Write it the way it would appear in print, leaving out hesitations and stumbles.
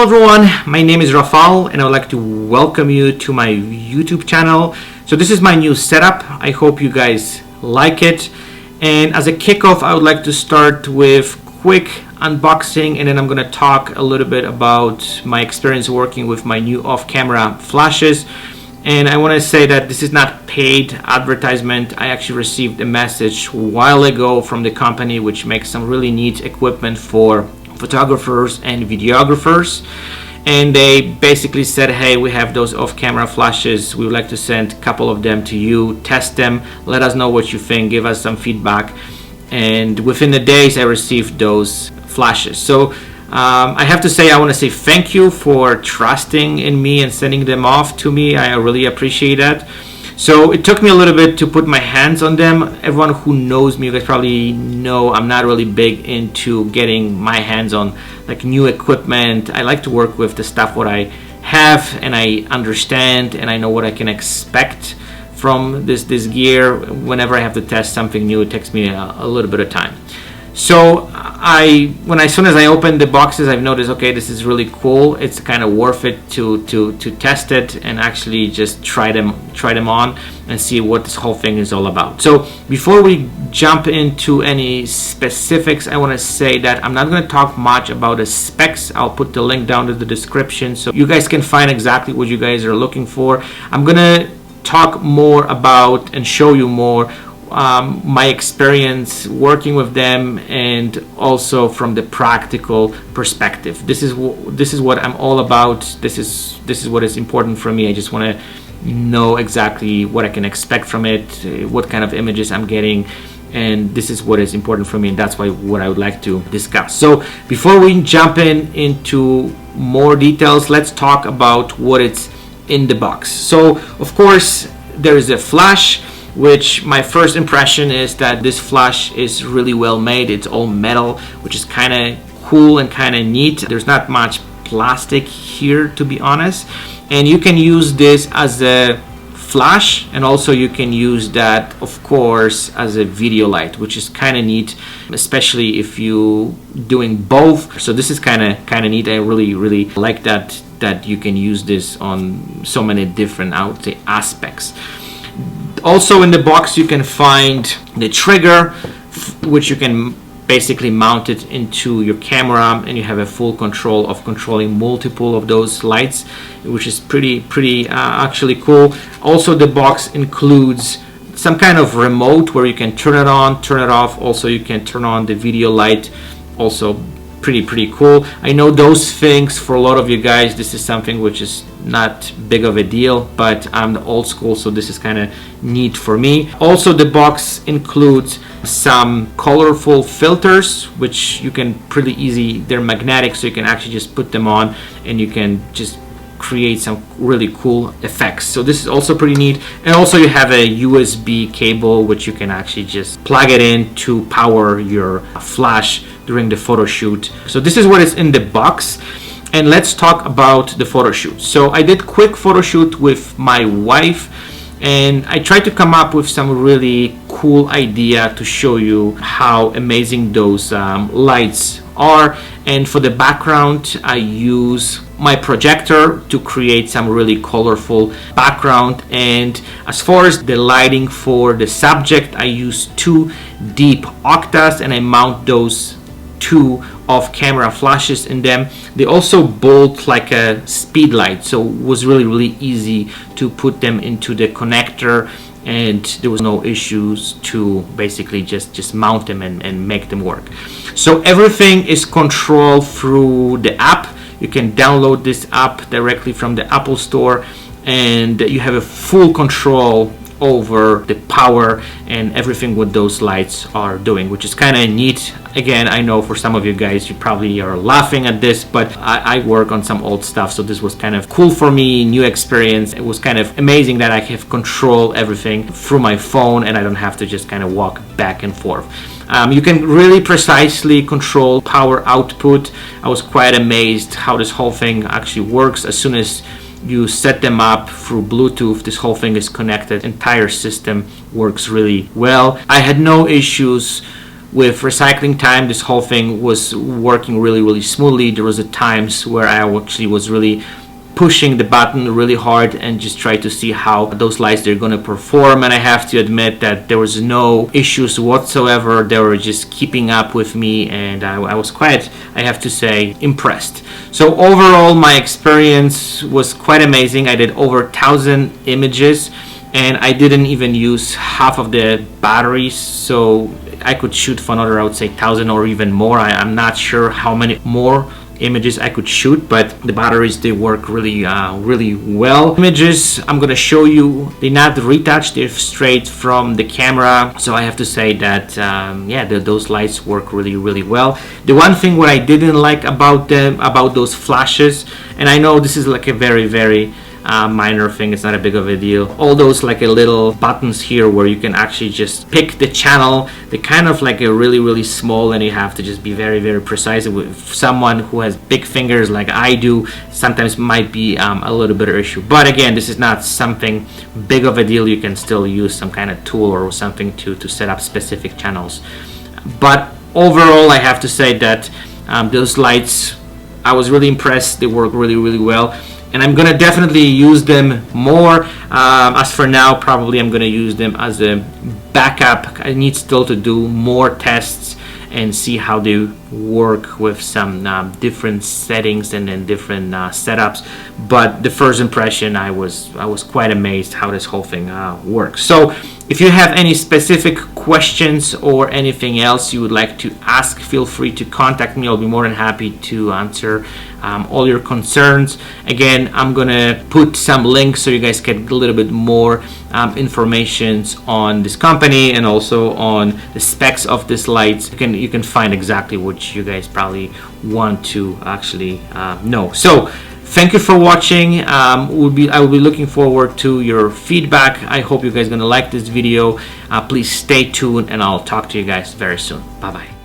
Hello everyone, my name is Rafael and I would like to welcome you to my YouTube channel. So this is my new setup. I hope you guys like it. And as a kickoff, I would like to start with quick unboxing, and then I'm going to talk a little bit about my experience working with my new off-camera flashes. And I want to say that this is not paid advertisement. I actually received a message a while ago from the company which makes some really neat equipment for photographers and videographers, and they basically said, hey, we have those off-camera flashes, we would like to send a couple of them to you, test them, let us know what you think, give us some feedback. And within the days I received those flashes. So I have to say, I want to say thank you for trusting in me and sending them off to me. I really appreciate that. So it took me a little bit to put my hands on them. Everyone who knows me, you guys probably know I'm not really big into getting my hands on like new equipment. I like to work with the stuff what I have and I understand and I know what I can expect from this gear. Whenever I have to test something new, it takes me a little bit of time. So as soon as I opened the boxes, I've noticed, okay, this is really cool. It's kind of worth it to test it and actually just try them on and see what this whole thing is all about. So before we jump into any specifics, I want to say that I'm not going to talk much about the specs. I'll put the link down to the description so you guys can find exactly what you guys are looking for. I'm going to talk more about and show you more my experience working with them, and also from the practical perspective. This is what I'm all about. This is what is important for me. I just want to know exactly what I can expect from it, what kind of images I'm getting, and this is what is important for me, and that's what I would like to discuss. So before we jump into more details, let's talk about what it's in the box. So of course there is a flash, which my first impression is that this flash is really well made. It's all metal, which is kind of cool and kind of neat. There's not much plastic here, to be honest, and you can use this as a flash, and also you can use that of course as a video light, which is kind of neat, especially if you doing both. So this is kind of neat. I really like that you can use this on so many different, I would say, aspects. Also in the box you can find the trigger, which you can basically mount it into your camera, and you have a full control of controlling multiple of those lights, which is pretty actually cool. Also the box includes some kind of remote where you can turn it on, turn it off. Also you can turn on the video light. Also pretty cool. I know those things for a lot of you guys, this is something which is not big of a deal, but I'm the old school, so this is kind of neat for me. Also the box includes some colorful filters, which you can pretty easy, they're magnetic, so you can actually just put them on and you can just create some really cool effects. So this is also pretty neat. And also you have a USB cable which you can actually just plug it in to power your flash during the photo shoot. So this is what is in the box, and let's talk about the photo shoot. So I did quick photo shoot with my wife, and I tried to come up with some really cool idea to show you how amazing those lights are. And for the background I use my projector to create some really colorful background. And as far as the lighting for the subject, I use two deep octas and I mount those two off-camera flashes in them. They also bolt like a speed light, so it was really easy to put them into the connector, and there was no issues to basically just mount them and make them work. So everything is controlled through the app. You can download this app directly from the Apple Store, and you have a full control over the power and everything what those lights are doing, which is kind of neat. Again, I know for some of you guys, you probably are laughing at this, but I work on some old stuff, so this was kind of cool for me, new experience. It was kind of amazing that I have control everything through my phone and I don't have to just kind of walk back and forth. You can really precisely control power output. I was quite amazed how this whole thing actually works. As soon as you set them up through Bluetooth, this whole thing is connected. Entire system works really well. I had no issues with recycling time, this whole thing was working really smoothly. There was a times where I actually was really pushing the button really hard and just try to see how those lights they're going to perform, and I have to admit that there was no issues whatsoever. They were just keeping up with me, and I was quite, I have to say, impressed. So overall my experience was quite amazing. I did over 1,000 images and I didn't even use half of the batteries, so I could shoot for another, I would say, 1,000 or even more. I'm not sure how many more images I could shoot, but the batteries, they work really well. Images I'm gonna show you, they're not retouched, they're straight from the camera, so I have to say that yeah, those lights work really well. The one thing what I didn't like about them, about those flashes, and I know this is like a very minor thing, it's not a big of a deal, all those like a little buttons here where you can actually just pick the channel, they're kind of like a really small, and you have to just be very precise. With someone who has big fingers like I do, sometimes might be a little bit of issue, but again, this is not something big of a deal. You can still use some kind of tool or something to set up specific channels. But overall I have to say that those lights, I was really impressed. They work really well, and I'm gonna definitely use them more. As for now, probably I'm gonna use them as a backup. I need still to do more tests and see how they work with some different settings and then different setups. But the first impression, I was quite amazed how this whole thing works. So if you have any specific questions or anything else you would like to ask, feel free to contact me. I'll be more than happy to answer all your concerns. Again, I'm gonna put some links so you guys get a little bit more information on this company and also on the specs of this lights. You can find exactly what you guys probably want to actually know. So thank you for watching. I will be looking forward to your feedback. I hope you guys are gonna like this video. Please stay tuned, and I'll talk to you guys very soon. Bye bye.